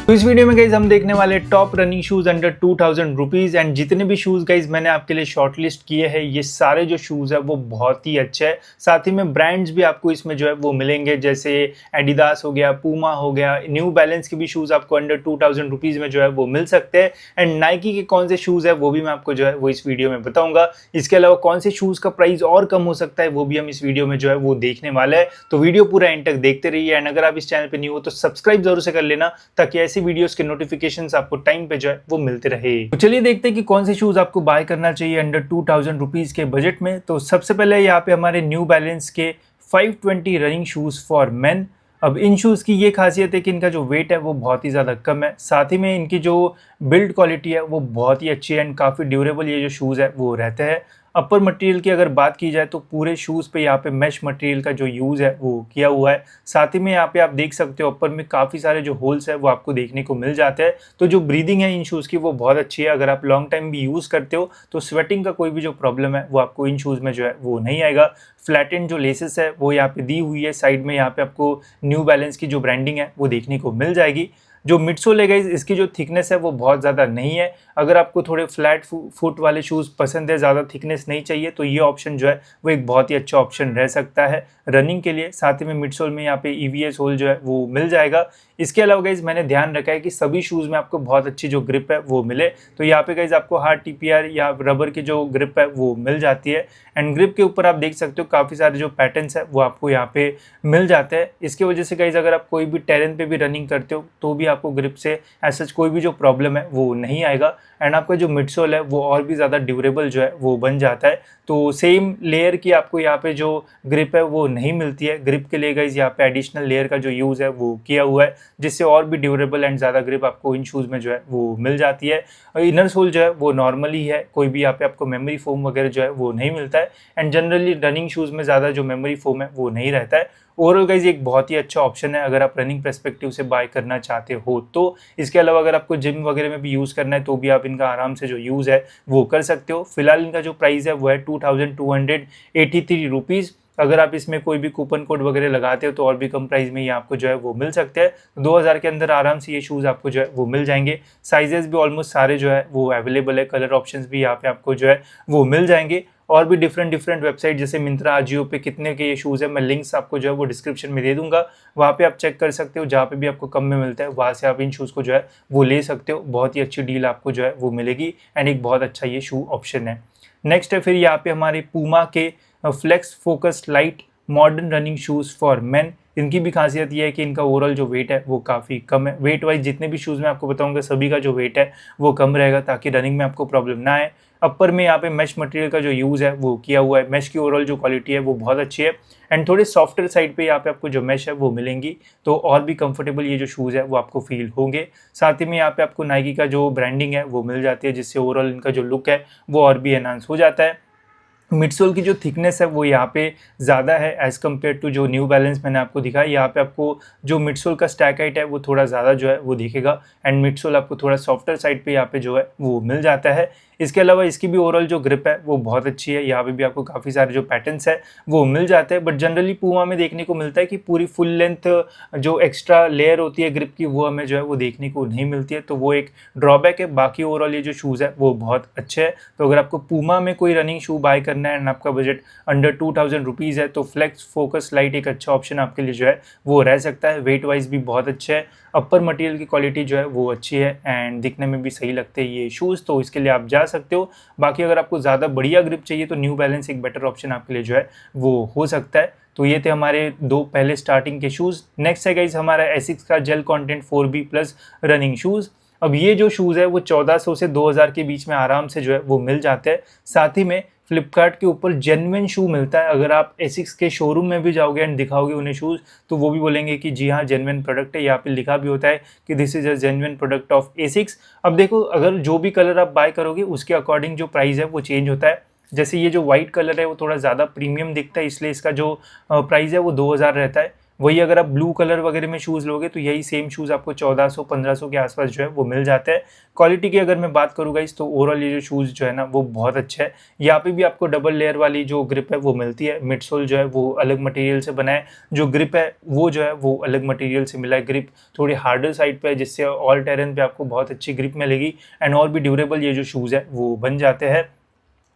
तो इस वीडियो में गाइज हम देखने वाले top running shoes under 2000 rupees and जितने भी शूज गाइज मैंने आपके लिए शॉर्टलिस्ट किए हैं ये सारे जो शूज है वो बहुत ही अच्छे हैं। साथ ही में ब्रांड्स भी आपको इसमें जो है वो मिलेंगे, जैसे एडिडास हो गया, पूमा हो गया, न्यू बैलेंस के भी शूज आपको अंडर 2000 रुपीज में जो है वो मिल सकते हैं। एंड नाइकी के कौन से शूज है वो भी मैं आपको जो है वो इस वीडियो में बताऊंगा। इसके अलावा कौन से शूज का प्राइस और कम हो सकता है वो भी हम इस वीडियो में जो है वो देखने वाले हैं। तो वीडियो पूरा एंड तक देखते रहिए एंड अगर आप इस चैनल पे न्यू हो तो सब्सक्राइब जरूर से कर लेना ताकि ऐसी वीडियोस के नोटिफिकेशंस आपको टाइम पे जो है वो मिलते रहे। तो चलिए देखते हैं कि कौन से शूज आपको बाय करना चाहिए अंडर 2000 रुपीज के बजट में। तो सबसे पहले यहाँ पे हमारे न्यू बैलेंस के 520 रनिंग शूज फॉर मेन। अब इन शूज़ की ये खासियत है कि इनका जो वेट है वो बहुत ही ज़्यादा कम है, साथ ही में इनकी जो बिल्ड क्वालिटी है वो बहुत ही अच्छी है एंड काफ़ी ड्यूरेबल ये जो शूज़ है वो रहते हैं। अपर मटेरियल की अगर बात की जाए तो पूरे शूज़ पे यहाँ पे मैश मटेरियल का जो यूज़ है वो किया हुआ है। साथ ही में यहाँ पे आप देख सकते हो अपर में काफ़ी सारे जो होल्स है वो आपको देखने को मिल जाते हैं। तो जो ब्रीदिंग है इन शूज़ की वो बहुत अच्छी है। अगर आप लॉन्ग टाइम भी यूज़ करते हो तो स्वेटिंग का कोई भी जो प्रॉब्लम है वो आपको इन शूज़ में जो है वो नहीं आएगा। फ्लैटेंड जो लेसेस है वो यहाँ पे दी हुई है, साइड में यहाँ पे आपको न्यू बैलेंस की जो ब्रांडिंग है वो देखने को मिल जाएगी। जो मिडसोल है गाइस इसकी जो थिकनेस है वो बहुत ज़्यादा नहीं है। अगर आपको थोड़े फ्लैट फुट वाले शूज़ पसंद है, ज़्यादा थिकनेस नहीं चाहिए, तो ये ऑप्शन जो है वो एक बहुत ही अच्छा ऑप्शन रह सकता है रनिंग के लिए। साथ ही में मिडसोल में यहाँ पे EVA सोल जो है वो मिल जाएगा। इसके अलावा गाइज मैंने ध्यान रखा है कि सभी शूज़ में आपको बहुत अच्छी जो ग्रिप है वो मिले। तो यहाँ पे गाइज आपको हार्ड TPR या रबर की जो ग्रिप है वो मिल जाती है एंड ग्रिप के ऊपर आप देख सकते हो काफ़ी सारे जो पैटर्न्स है वो आपको यहाँ पे मिल जाते हैं। इसकी वजह से गाइज अगर आप कोई भी टेरेन पे भी रनिंग करते हो तो भी आपको ग्रिप से ऐसा कोई भी जो प्रॉब्लम है वो नहीं आएगा एंड आपका जो मिडसोल है वो और भी ज़्यादा ड्यूरेबल जो है वो बन जाता है। तो सेम लेयर की आपको यहाँ पे जो ग्रिप है वो नहीं मिलती है। ग्रिप के लिए गाइज यहाँ पे एडिशनल लेयर का जो यूज़ है वो किया हुआ है, जिससे और भी ड्यूरेबल एंड ज़्यादा ग्रिप आपको इन शूज़ में जो है वो मिल जाती है। और इनर सोल जो है वो नॉर्मली है, कोई भी यहाँ पे आपको मेमोरी फोम वगैरह जो है वो नहीं मिलता है एंड जनरली रनिंग शूज़ में ज़्यादा जो मेमोरी फोम है वो नहीं रहता है। ओवरऑल गाइज एक बहुत ही अच्छा ऑप्शन है अगर आप रनिंग पर्सपेक्टिव से बाय करना चाहते हो तो। इसके अलावा अगर आपको जिम वगैरह में भी यूज़ करना है तो भी आप इनका आराम से जो यूज़ है वो कर सकते हो। फिलहाल इनका जो प्राइस है वो है 2283 रुपीज़। अगर आप इसमें कोई भी कूपन कोड वगैरह लगाते हो तो और भी कम प्राइस में ये आपको जो है वो मिल सकते हैं। 2000 के अंदर आराम से ये शूज़ आपको जो है वो मिल जाएंगे। साइजेस भी ऑलमोस्ट सारे जो है वो अवेलेबल है, कलर ऑप्शंस भी यहाँ पे आपको जो है वो मिल जाएंगे। और भी डिफरेंट वेबसाइट जैसे मिंत्रा, अजियो पे कितने के ये शूज़ है मैं लिंक्स आपको जो है वो डिस्क्रिप्शन में दे दूंगा, वहाँ पे आप चेक कर सकते हो। जहाँ पे भी आपको कम में मिलता है वहाँ से आप इन शूज़ को जो है वो ले सकते हो। बहुत ही अच्छी डील आपको जो है वो मिलेगी एंड एक बहुत अच्छा ये शू ऑप्शन है। नेक्स्ट है फिर यहाँ पे हमारे पूमा के Flex Focus Lite Modern running shoes for men. इनकी भी खासियत ये है कि इनका ओवरऑल जो वेट है वो काफ़ी कम है। वेट वाइज जितने भी शूज़ मैं आपको बताऊंगा सभी का जो वेट है वो कम रहेगा ताकि रनिंग में आपको प्रॉब्लम ना आए। अपर में यहाँ पे मैश मटेरियल का जो यूज़ है वो किया हुआ है। मैश की ओवरऑल जो क्वालिटी है वो बहुत अच्छी है एंड थोड़े सॉफ्टर साइड पे यहाँ पे आपको जो मैश है वो मिलेंगी, तो और भी कंफर्टेबल ये जो शूज़ है वो आपको फील होंगे। साथ ही में यहाँ पे आपको नाइकी का जो ब्रांडिंग है वो मिल जाती है, जिससे ओवरऑल इनका जो लुक है वो और भी एनहांस हो जाता है। मिडसोल की जो थिकनेस है वो यहाँ पे ज़्यादा है एज़ कम्पेयर टू जो न्यू बैलेंस मैंने आपको दिखाया। यहाँ पे आपको जो मिडसोल का स्टैक हाइट है वो थोड़ा ज़्यादा जो है वो दिखेगा एंड मिडसोल आपको थोड़ा सॉफ्टर साइड पे यहाँ पे जो है वो मिल जाता है। इसके अलावा इसकी भी ओवरऑल जो ग्रिप है वो बहुत अच्छी है। यहाँ पे भी आपको काफ़ी सारे जो पैटर्न्स है वो मिल जाते हैं, बट जनरली पूमा में देखने को मिलता है कि पूरी फुल लेंथ जो एक्स्ट्रा लेयर होती है ग्रिप की वो हमें जो है वो देखने को नहीं मिलती है, तो वो एक ड्रॉबैक है। बाकी ओवरऑल ये जो शूज़ है वो बहुत अच्छे हैं। तो अगर आपको पूमा में कोई रनिंग शू बाय करना है एंड आपका बजट अंडर 2000 रुपीज़ है तो फ्लेक्स फोकस लाइट एक अच्छा ऑप्शन आपके लिए जो है वो रह सकता है। वेट वाइज भी बहुत अच्छे है, अपर मटेरियल की क्वालिटी जो है वो अच्छी है एंड दिखने में भी सही लगते हैं ये शूज़, तो इसके लिए आप जा सकते हो। बाकी अगर आपको ज़्यादा बढ़िया ग्रिप चाहिए तो न्यू बैलेंस एक बेटर ऑप्शन आपके लिए जो है वो हो सकता है। तो ये थे हमारे दो पहले स्टार्टिंग के शूज़। नेक्स्ट है गाइस हमारा एसिक्स का Gel Contend 4B plus running shoes. अब ये जो शूज़ है वो 1400 से 2000 के बीच में आराम से जो है वो मिल जाते हैं। साथ ही में फ्लिपकार्ट के ऊपर जेन्युइन शू मिलता है। अगर आप एसिक्स के शोरूम में भी जाओगे एंड दिखाओगे उन्हें शूज़ तो वो भी बोलेंगे कि जी हाँ जेन्युइन प्रोडक्ट है। यहाँ पे लिखा भी होता है कि this is a genuine product of एसिक्स। अब देखो अगर जो भी कलर आप बाय करोगे उसके अकॉर्डिंग जो प्राइस है वो चेंज होता है। जैसे ये जो वाइट कलर है वो थोड़ा ज़्यादा प्रीमियम दिखता है, इसलिए इसका जो प्राइस है वो 2000 रहता है। वही अगर आप ब्लू कलर वगैरह में शूज़ लोगे तो यही सेम शूज़ आपको 1400-1500 के आसपास जो है वो मिल जाता है। क्वालिटी की अगर मैं बात करूँ गाइस तो ओवरऑल ये जो शूज़ जो है ना वो बहुत अच्छा है। यहाँ पे भी आपको डबल लेयर वाली जो ग्रिप है वो मिलती है। मिडसोल जो है वो अलग मटेरियल से बना है, जो ग्रिप है वो जो है वो अलग मटेरियल से मिला है। ग्रिप थोड़ी हार्डर साइड पे है जिससे ऑल टेरेन पे आपको बहुत अच्छी ग्रिप मिलेगी एंड और भी ड्यूरेबल ये जो शूज़ है वो बन जाते हैं।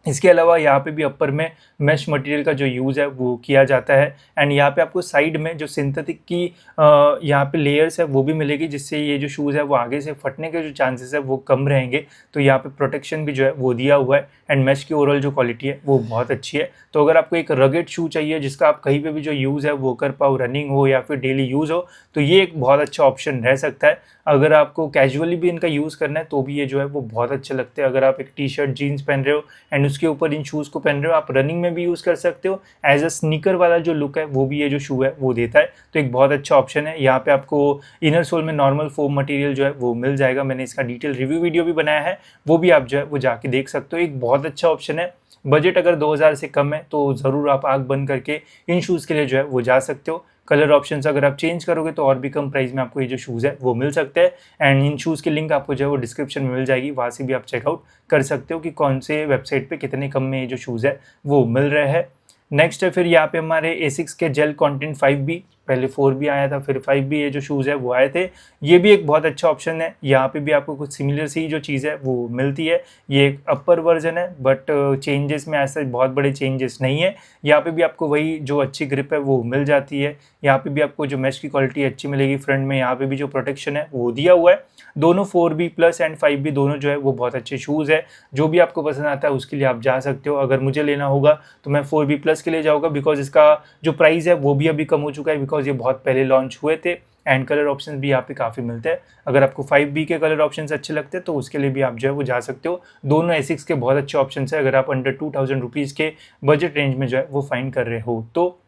इसके अलावा यहाँ पे भी अपर में मेश मटेरियल का जो यूज़ है वो किया जाता है एंड यहाँ पे आपको साइड में जो सिंथेटिक की यहाँ पे लेयर्स है वो भी मिलेगी, जिससे ये जो शूज़ है वो आगे से फटने के जो चांसेस है वो कम रहेंगे। तो यहाँ पे प्रोटेक्शन भी जो है वो दिया हुआ है एंड मेश की ओवरऑल जो क्वालिटी है वो बहुत अच्छी है। तो अगर आपको एक रगेड शू चाहिए जिसका आप कहीं पे भी जो यूज़ है वो कर पाओ, रनिंग हो या फिर डेली यूज़ हो, तो ये एक बहुत अच्छा ऑप्शन रह सकता है। अगर आपको कैजुअली भी इनका यूज़ करना है तो भी ये जो है वो बहुत अच्छे लगते हैं। अगर आप एक टी शर्ट जीन्स पहन रहे हो एंड उसके ऊपर इन शूज़ को पहन रहे हो, आप रनिंग में भी यूज़ कर सकते हो। एज अ स्नीकर वाला जो लुक है वो भी ये जो शू है वो देता है, तो एक बहुत अच्छा ऑप्शन है। यहाँ पे आपको इनर सोल में नॉर्मल फोम मटेरियल जो है वो मिल जाएगा। मैंने इसका डिटेल रिव्यू वीडियो भी बनाया है, वो भी आप जो है वो जाके देख सकते हो। एक बहुत अच्छा ऑप्शन है। बजट अगर 2000 से कम है तो ज़रूर आप आँख बंद करके इन शूज़ के लिए जो है वो जा सकते हो। कलर ऑप्शंस अगर आप चेंज करोगे तो और भी कम प्राइस में आपको ये जो शूज़ है वो मिल सकते हैं एंड इन शूज़ की लिंक आपको जो है वो डिस्क्रिप्शन में मिल जाएगी, वहाँ से भी आप चेकआउट कर सकते हो कि कौन से वेबसाइट पे कितने कम में ये जो शूज़ है वो मिल रहे हैं। नेक्स्ट है फिर यहाँ पे हमारे एसिक्स के जेल कंटेंट 5B, पहले 4B आया था फिर 5B ये जो शूज़ है वो आए थे। ये भी एक बहुत अच्छा ऑप्शन है। यहाँ पे भी आपको कुछ सिमिलर सी जो चीज़ है वो मिलती है। ये एक अपर वर्जन है बट चेंजेस में ऐसे बहुत बड़े चेंजेस नहीं है। यहाँ पे भी आपको वही जो अच्छी ग्रिप है वो मिल जाती है। यहाँ पे भी आपको जो मैश की क्वालिटी अच्छी मिलेगी। फ्रंट में यहाँ पे भी जो प्रोटेक्शन है वो दिया हुआ है। दोनों 4B प्लस एंड 5B दोनों जो है वो बहुत अच्छे शूज़ है। जो भी आपको पसंद आता है उसके लिए आप जा सकते हो। अगर मुझे लेना होगा तो मैं 4B प्लस के लिए जाऊँगा, बिकॉज इसका जो प्राइस है वो भी अभी कम हो चुका है, बिकॉज ये बहुत पहले लॉन्च हुए थे एंड कलर ऑप्शन भी यहाँ पे काफ़ी मिलते हैं। अगर आपको 5B के कलर ऑप्शंस अच्छे लगते हैं तो उसके लिए भी आप जो है वो जा सकते हो। दोनों एसिक्स के बहुत अच्छे ऑप्शन है अगर आप अंडर 2000 रुपीज़ के बजट रेंज में जो है वो फाइंड कर रहे हो तो।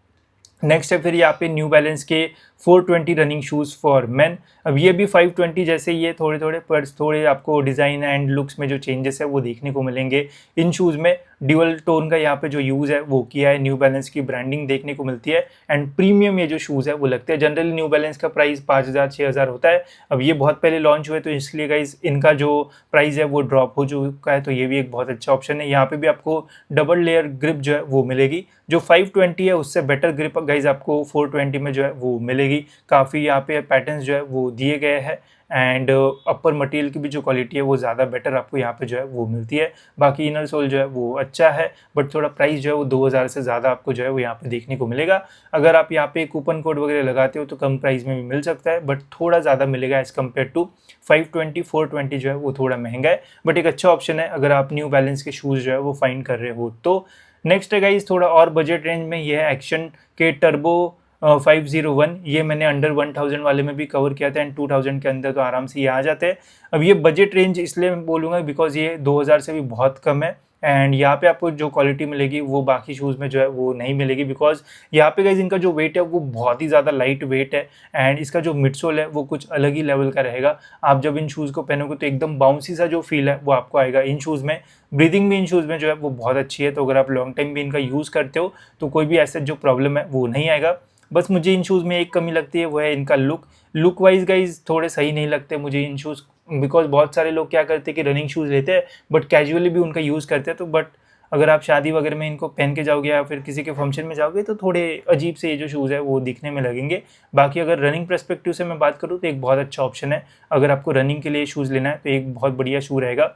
नेक्स्ट है फिर यहाँ पे न्यू बैलेंस के 420 रनिंग शूज़ फॉर मेन। अब ये भी 520 जैसे ये थोड़े थोड़े पर थोड़े आपको डिज़ाइन एंड लुक्स में जो चेंजेस है वो देखने को मिलेंगे। इन शूज़ में ड्यूअल टोन का यहाँ पे जो यूज़ है वो किया है। न्यू बैलेंस की ब्रांडिंग देखने को मिलती है एंड प्रीमियम ये जो शूज़ है वो लगते हैं। जनरली न्यू बैलेंस का प्राइस 5000-6000 होता है। अब ये बहुत पहले लॉन्च हुए तो इसलिए गाइस इनका जो प्राइस है वो ड्रॉप हो चुका है, तो ये भी एक बहुत अच्छा ऑप्शन है। यहाँ पे भी आपको डबल लेयर ग्रिप जो है वो मिलेगी। जो 520 है उससे बेटर ग्रिप गाइस आपको 420 में जो है वो मिलेगी। काफ़ी यहाँ पे पैटर्न्स जो है वो दिए गए हैं एंड अपर मटेरियल की भी जो क्वालिटी है वो ज़्यादा बेटर आपको यहाँ पे जो है वो मिलती है। बाकी इनर सोल जो है वो अच्छा है बट थोड़ा प्राइस जो है वो 2000 से ज़्यादा आपको जो है वो यहाँ पे देखने को मिलेगा। अगर आप यहाँ पे कूपन कोड वगैरह लगाते हो तो कम प्राइस में भी मिल सकता है बट थोड़ा ज़्यादा मिलेगा एज़ कम्पेयर टू 520-420 जो है वो थोड़ा महंगा है बट एक अच्छा ऑप्शन है अगर आप न्यू बैलेंस के शूज़ जो है वो फाइंड कर रहे हो तो। नेक्स्ट है गाइस थोड़ा और बजट रेंज में, ये है एक्शन के टर्बो 501। ये मैंने अंडर 1000 वाले में भी कवर किया था एंड 2000 के अंदर तो आराम से ये आ जाते हैं। अब ये बजट रेंज इसलिए मैं बोलूँगा बिकॉज ये 2000 से भी बहुत कम है एंड यहाँ पे आपको जो क्वालिटी मिलेगी वो बाकी शूज़ में जो है वो नहीं मिलेगी। बिकॉज यहाँ पे गाइस इनका जो वेट है वो बहुत ही ज़्यादा लाइट वेट है एंड इसका जो मिडसोल है वो कुछ अलग ही लेवल का रहेगा। आप जब इन शूज़ को पहनोगे तो एकदम बाउंसी सा जो फील है वो आपको आएगा इन शूज़ में। ब्रीदिंग भी इन शूज़ में जो है वो बहुत अच्छी है, तो अगर आप लॉन्ग टाइम भी इनका यूज़ करते हो तो कोई भी ऐसा जो प्रॉब्लम है वो नहीं आएगा। बस मुझे इन शूज़ में एक कमी लगती है वो है इनका लुक वाइज गाइज थोड़े सही नहीं लगते मुझे इन शूज़। बिकॉज बहुत सारे लोग क्या करते हैं कि रनिंग शूज़ लेते हैं बट कैजुअली भी उनका यूज़ करते हैं, तो बट अगर आप शादी वगैरह में इनको पहन के जाओगे या फिर किसी के फंक्शन में जाओगे तो थोड़े अजीब से ये जो शूज़ है वो दिखने में लगेंगे। बाकी अगर रनिंग पर्सपेक्टिव से मैं बात करूँ तो एक बहुत अच्छा ऑप्शन है। अगर आपको रनिंग के लिए शूज़ लेना है तो एक बहुत बढ़िया शू रहेगा।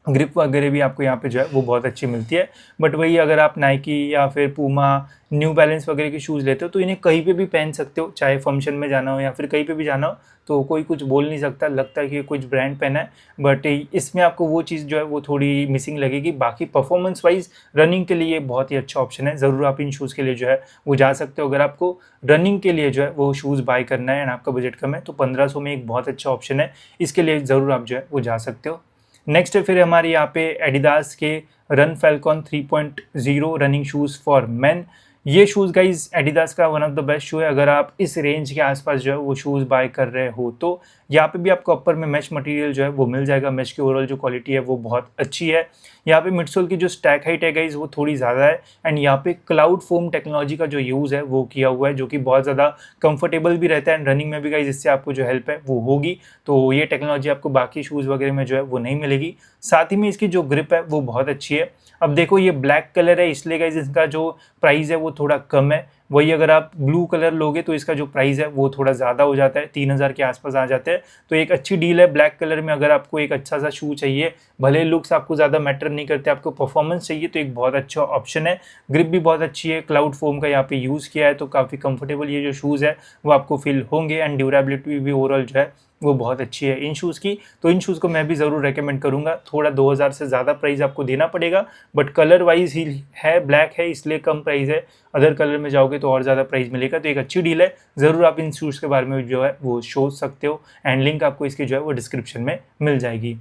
ग्रिप वगैरह भी आपको यहाँ पे जो है वो बहुत अच्छी मिलती है। बट वही अगर आप नाइकी या फिर पूमा, न्यू बैलेंस वगैरह की शूज़ लेते हो तो इन्हें कहीं पे भी पहन सकते हो, चाहे फंक्शन में जाना हो या फिर कहीं पे भी जाना हो तो कोई कुछ बोल नहीं सकता, लगता है कि कुछ ब्रांड पहना है। बट इसमें आपको वो चीज़ जो है वो थोड़ी मिसिंग लगेगी। बाकी परफॉर्मेंस वाइज रनिंग के लिए बहुत ही अच्छा ऑप्शन है। ज़रूर आप इन शूज़ के लिए जो है वो जा सकते हो। अगर आपको रनिंग के लिए जो है वो शूज़ बाय करना है एंड आपका बजट कम है तो 1500 में एक बहुत अच्छा ऑप्शन है। इसके लिए ज़रूर आप जो है वो जा सकते हो। नेक्स्ट है फिर हमारे यहाँ पे एडिडास के run Falcon 3.0 running shoes for main. ये शूज़ गाइज एडिडास का वन ऑफ द बेस्ट शू है अगर आप इस रेंज के आसपास जो है वो शूज़ बाय कर रहे हो। तो यहाँ पे भी आपको अपर में मैश मटेरियल जो है वो मिल जाएगा। मैश की ओवरऑल जो क्वालिटी है वो बहुत अच्छी है। यहाँ पे मिडसोल की जो स्टैक हाइट है गाइज वो थोड़ी ज़्यादा है एंड यहाँ पे क्लाउड फोम टेक्नोलॉजी का जो यूज़ है वो किया हुआ है, जो कि बहुत ज़्यादा कंफर्टेबल भी रहता है एंड रनिंग में भी गाइज इससे आपको जो हेल्प है वो होगी। तो ये टेक्नोलॉजी आपको बाकी शूज़ वगैरह में जो है वो नहीं मिलेगी। साथ ही में इसकी जो ग्रिप है वो बहुत अच्छी है। अब देखो ये ब्लैक कलर है इसलिए गाइज इसका जो प्राइस है वो थोड़ा कम है। वही अगर आप ब्लू कलर लोगे तो इसका जो प्राइस है वो थोड़ा ज़्यादा हो जाता है, 3000 के आसपास आ जाते हैं। तो एक अच्छी डील है ब्लैक कलर में। अगर आपको एक अच्छा सा शू चाहिए, भले लुक्स आपको ज़्यादा मैटर नहीं करते, आपको परफॉर्मेंस चाहिए, तो एक बहुत अच्छा ऑप्शन है। ग्रिप भी बहुत अच्छी है, क्लाउड फोम का यहाँ पे यूज़ किया है तो काफ़ी कंफर्टेबल ये जो शूज़ है वो आपको फील होंगे एंड ड्यूरेबिलिटी भी ओवरऑल जो है वो बहुत अच्छी है इन शूज़ की। तो इन शूज़ को मैं भी ज़रूर रेकमेंड करूँगा। थोड़ा 2000 से ज़्यादा प्राइस आपको देना पड़ेगा, बट कलर वाइज ही है, ब्लैक है इसलिए कम प्राइस है। अदर कलर में जाओगे तो और ज़्यादा प्राइस मिलेगा। तो एक अच्छी डील है, ज़रूर आप इन शूज़ के बारे में जो है वो सोच सकते हो एंड लिंक आपको इसकी जो है वो डिस्क्रिप्शन में मिल जाएगी।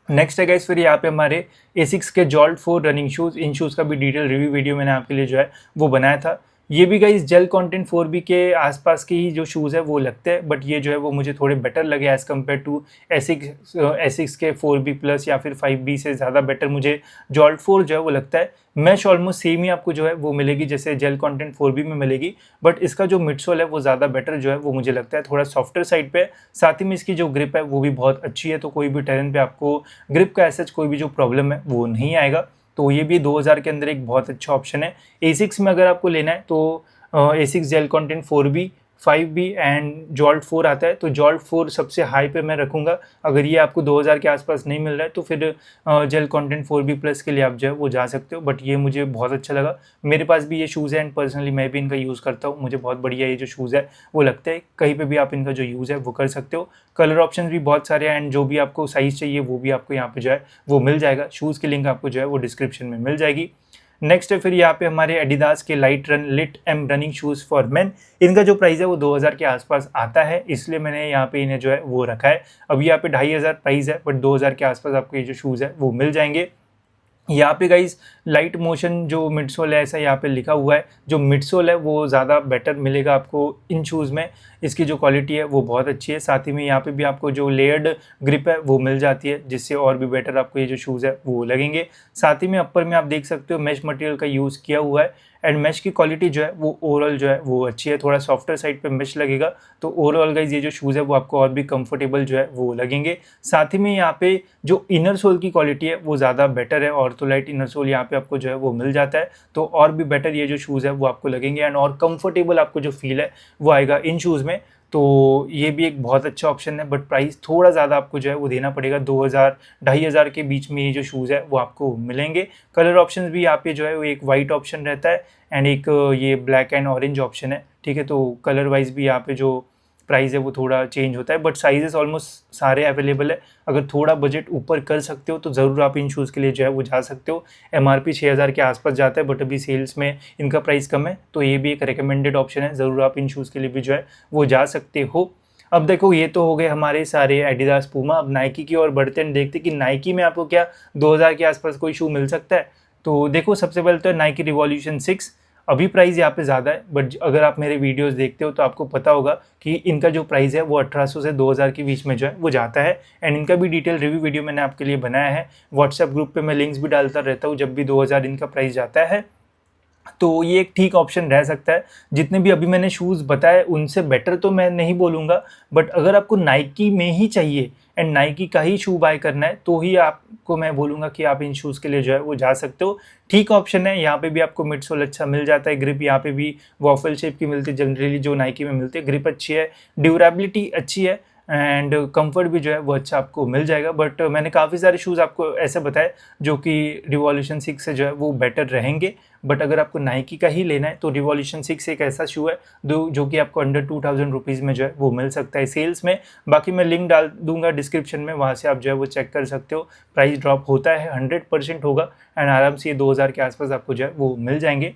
नेक्स्ट है गाइस फिर यहाँ पे हमारे एसिक्स के जॉल्ट 4 रनिंग शूज़। इन शूज़ का भी डिटेल रिव्यू वीडियो मैंने आपके लिए जो है वो बनाया था। ये भी गाइस जेल कंटेंट 4B के आसपास के ही जो शूज़ है वो लगते हैं, बट ये जो है वो मुझे थोड़े बेटर लगे एज़ कम्पेयर टू एसिक्स के 4B प्लस या फिर 5B से ज़्यादा बेटर मुझे जॉल्ट 4 जो है वो लगता है। मैश ऑलमोस्ट सेम ही आपको जो है वो मिलेगी जैसे जेल कंटेंट 4B में मिलेगी, बट इसका जो मिडसोल है वो ज़्यादा बेटर जो है वो मुझे लगता है थोड़ा सॉफ्टर साइड पे। साथ ही में इसकी जो ग्रिप है वो भी बहुत अच्छी है, तो कोई भी टेरेन पे आपको ग्रिप का ऐसा कोई भी जो प्रॉब्लम है वो नहीं आएगा। तो ये भी 2000 के अंदर एक बहुत अच्छा ऑप्शन है। एसिक्स में अगर आपको लेना है तो एसिक्स gel Contend 4B 5B and Jolt 4 आता है। तो जॉल्ट 4 सबसे हाई पे मैं रखूँगा। अगर ये आपको 2000 के आसपास नहीं मिल रहा है तो फिर जेल कंटेंट 4B प्लस के लिए आप जो है वो जा सकते हो, बट ये मुझे बहुत अच्छा लगा। मेरे पास भी ये शूज़ है एंड पर्सनली मैं भी इनका यूज़ करता हूँ। मुझे बहुत बढ़िया ये जो शूज़ है वो लगता है। कहीं पे भी आप इनका जो यूज़ है वो कर सकते हो। कलर ऑप्शन भी बहुत सारे हैं एंड जो भी आपको साइज़ चाहिए वो भी आपको यहाँ पे जो है वो मिल जाएगा। शूज़ की लिंक आपको जो है वो डिस्क्रिप्शन में मिल जाएगी। नेक्स्ट है फिर यहाँ पे हमारे एडिडास के Lite Run Lit M running shoes for men. इनका जो प्राइस है वो 2000 के आसपास आता है, इसलिए मैंने यहाँ पे इन्हें जो है वो रखा है। अभी यहाँ पे 2500 प्राइस है, बट 2000 के आसपास आपको ये जो शूज़ है वो मिल जाएंगे। यहाँ पे गाइस लाइट मोशन जो मिडसोल है ऐसा यहाँ पे लिखा हुआ है। जो मिडसोल है वो ज़्यादा बेटर मिलेगा आपको इन शूज़ में। इसकी जो क्वालिटी है वो बहुत अच्छी है। साथ ही में यहाँ पे भी आपको जो लेयर्ड ग्रिप है वो मिल जाती है, जिससे और भी बेटर आपको ये जो शूज़ है वो लगेंगे। साथ ही में अपर में आप देख सकते हो मैश मटेरियल का यूज़ किया हुआ है एंड मैश की क्वालिटी जो है वो ओवरऑल जो है वो अच्छी है। थोड़ा सॉफ्टर साइड पे मैश लगेगा, तो ओवरऑल गाइस ये जो शूज़ है वो आपको और भी कंफर्टेबल जो है वो लगेंगे। साथ ही में यहाँ पे जो इनर सोल की क्वालिटी है वो ज़्यादा बेटर है। ऑर्थोलाइट इनर सोल यहाँ पे आपको जो है वो मिल जाता है, तो और भी बेटर ये जो शूज़ है वो आपको लगेंगे एंड और कंफर्टेबल आपको जो फील है वो आएगा इन शूज़ में। तो ये भी एक बहुत अच्छा ऑप्शन है, बट प्राइस थोड़ा ज़्यादा आपको जो है वो देना पड़ेगा। 2000 2500 के बीच में ये जो शूज़ है वो आपको मिलेंगे। कलर ऑप्शंस भी यहाँ पे जो है वो एक वाइट ऑप्शन रहता है एंड एक ये ब्लैक एंड ऑरेंज ऑप्शन है, ठीक है। तो कलर वाइज भी यहाँ पे जो प्राइस है वो थोड़ा चेंज होता है, बट साइजेस ऑलमोस्ट सारे अवेलेबल है। अगर थोड़ा बजट ऊपर कर सकते हो तो ज़रूर आप इन शूज़ के लिए जो है वो जा सकते हो। MRP 6000 के आसपास जाता है, बट अभी सेल्स में इनका प्राइस कम है, तो ये भी एक रिकमेंडेड ऑप्शन है। ज़रूर आप इन शूज़ के लिए भी जो है वो जा सकते हो। अब देखो ये तो हो गए हमारे सारे एडिडास पूमा। अब नाइकी की ओर बढ़ते हैं, देखते कि नाइकी में आपको क्या 2000 के आसपास कोई शू मिल सकता है। तो देखो सबसे पहले तो नाइकी रिवॉल्यूशन 6। अभी प्राइस यहाँ पे ज़्यादा है, बट अगर आप मेरे वीडियोस देखते हो तो आपको पता होगा कि इनका जो प्राइस है वो 1800 से 2000 के बीच में जो है वो जाता है एंड इनका भी डिटेल रिव्यू वीडियो मैंने आपके लिए बनाया है। व्हाट्सएप ग्रुप पे मैं लिंक्स भी डालता रहता हूँ जब भी 2000 इनका प्राइस जाता है। तो ये एक ठीक ऑप्शन रह सकता है। जितने भी अभी मैंने शूज़ बताए उनसे बेटर तो मैं नहीं बोलूँगा, बट अगर आपको नाइकी में ही चाहिए एंड नाइकी का ही शू बाय करना है तो ही आपको मैं बोलूँगा कि आप इन शूज़ के लिए जो है वो जा सकते हो। ठीक ऑप्शन है। यहाँ पे भी आपको मिडसोल अच्छा मिल जाता है। ग्रिप यहाँ पे भी वॉफल शेप की मिलती है जनरली जो नाइकी में मिलती है। ग्रिप अच्छी है, ड्यूरेबिलिटी अच्छी है एंड कंफर्ट भी जो है वो अच्छा आपको मिल जाएगा। बट मैंने काफ़ी सारे शूज़ आपको ऐसे बताए जो कि रिवॉल्यूशन 6 से जो है वो बेटर रहेंगे। बट अगर आपको नाइकी का ही लेना है तो रिवॉल्यूशन 6 एक ऐसा शू है जो कि आपको अंडर 2000 रुपीज़ में जो है वो मिल सकता है सेल्स में। बाकी मैं लिंक डाल दूंगा डिस्क्रिप्शन में, वहाँ से आप जो है वो चेक कर सकते हो। प्राइस ड्रॉप होता है, 100% होगा एंड आराम से ये 2000 के आसपास आपको जो है वो मिल जाएंगे।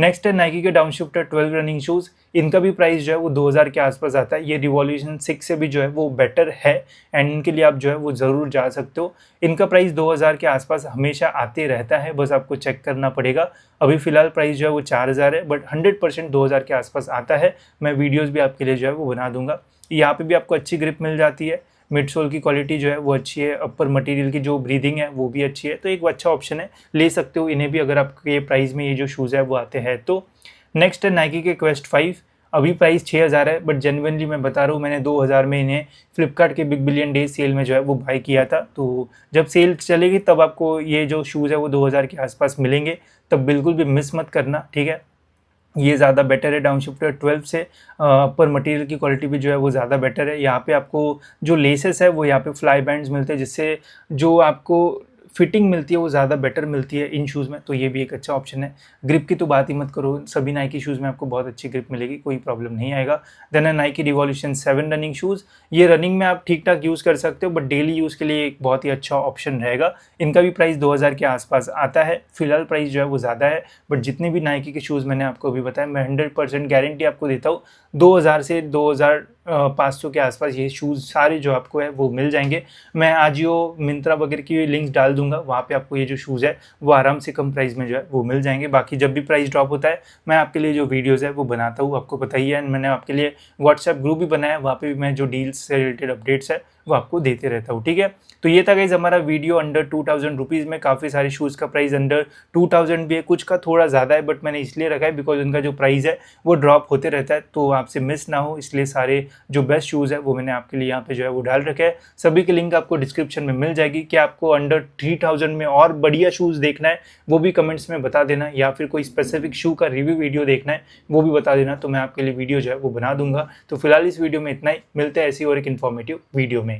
नेक्स्ट है नाइकी के डाउनशिफ्टर 12 रनिंग शूज़। इनका भी प्राइस जो है वो 2000 के आसपास आता है। ये रिवॉल्यूशन 6 से भी जो है वो बेटर है एंड इनके लिए आप जो है वो ज़रूर जा सकते हो। इनका प्राइस 2000 के आसपास हमेशा आते रहता है, बस आपको चेक करना पड़ेगा। अभी फ़िलहाल प्राइस जो है वो 4000 है, बट 100% 2000 के आसपास आता है। मैं वीडियोज़ भी आपके लिए जो है वो बना दूंगा। यहाँ पे भी आपको अच्छी ग्रिप मिल जाती है, मिडसोल की क्वालिटी जो है वो अच्छी है, अपर मटेरियल की जो ब्रीदिंग है वो भी अच्छी है, तो एक अच्छा ऑप्शन है, ले सकते हो इन्हें भी अगर आपके प्राइस में ये जो शूज़ है वो आते हैं तो। नेक्स्ट है नाइकी के क्वेस्ट 5। अभी प्राइस 6000 है, बट जेन्युइनली मैं बता रहा हूँ, मैंने 2000 में इन्हें फ्लिपकार्ट के बिग बिलियन डे सेल में जो है वो बाय किया था। तो जब सेल चलेगी तब आपको ये जो शूज़ है वो 2000 के आसपास मिलेंगे, तब बिल्कुल भी मिस मत करना, ठीक है। ये ज़्यादा बेटर है डाउनशिफ्टर 12 से। अपर मटेरियल की क्वालिटी भी जो है वो ज़्यादा बेटर है। यहाँ पे आपको जो लेसेस है वो यहाँ पे फ्लाई बैंड्स मिलते हैं, जिससे जो आपको फिटिंग मिलती है वो ज़्यादा बेटर मिलती है इन शूज़ में, तो ये भी एक अच्छा ऑप्शन है। ग्रिप की तो बात ही मत करो, सभी नाइकी शूज़ में आपको बहुत अच्छी ग्रिप मिलेगी, कोई प्रॉब्लम नहीं आएगा। देन है नाइकी रिवॉल्यूशन 7 रनिंग शूज़। ये रनिंग में आप ठीक ठाक यूज़ कर सकते हो, बट डेली यूज़ के लिए एक बहुत ही अच्छा ऑप्शन रहेगा। इनका भी प्राइस 2000 के आसपास आता है। फिलहाल प्राइस जो है वो ज़्यादा है, बट जितने भी नाइकी के शूज़ मैंने आपको अभी बताया, मैं 100% गारंटी आपको देता हूँ 2000 से 2500 के आसपास ये शूज़ सारे जो आपको है वो मिल जाएंगे। मैं आजियो, मिंत्रा वगैरह की लिंक्स डाल दूंगा, वहाँ पे आपको ये जो शूज़ है वो आराम से कम प्राइस में जो है वो मिल जाएंगे। बाकी जब भी प्राइस ड्रॉप होता है मैं आपके लिए जो वीडियोज़ है वो बनाता हूँ, आपको पता ही है। मैंने आपके लिए व्हाट्सएप ग्रुप भी बनाया, वहाँ पे भी मैं जो डील्स से रिलेटेड अपडेट्स है वो आपको देते रहता हूँ, ठीक है। तो ये था गाइज हमारा वीडियो अंडर 2000 रुपीज़ में। काफ़ी सारे शूज़ का प्राइस अंडर 2000 भी है, कुछ का थोड़ा ज़्यादा है, बट मैंने इसलिए रखा है बिकॉज उनका जो प्राइस है वो ड्रॉप होते रहता है, तो आपसे मिस ना हो, इसलिए सारे जो बेस्ट शूज़ है वो मैंने आपके लिए यहाँ पे जो है वो डाल रखा है। सभी की लिंक आपको डिस्क्रिप्शन में मिल जाएगी। कि आपको अंडर 3000 में और बढ़िया शूज़ देखना है वो भी कमेंट्स में बता देना, या फिर कोई स्पेसिफिक शू का रिव्यू वीडियो देखना है वो भी बता देना, तो मैं आपके लिए वीडियो जो है वो बना दूंगा। तो फिलहाल इस वीडियो में इतना ही, मिलते हैं ऐसी और एक इन्फॉर्मेटिव वीडियो में।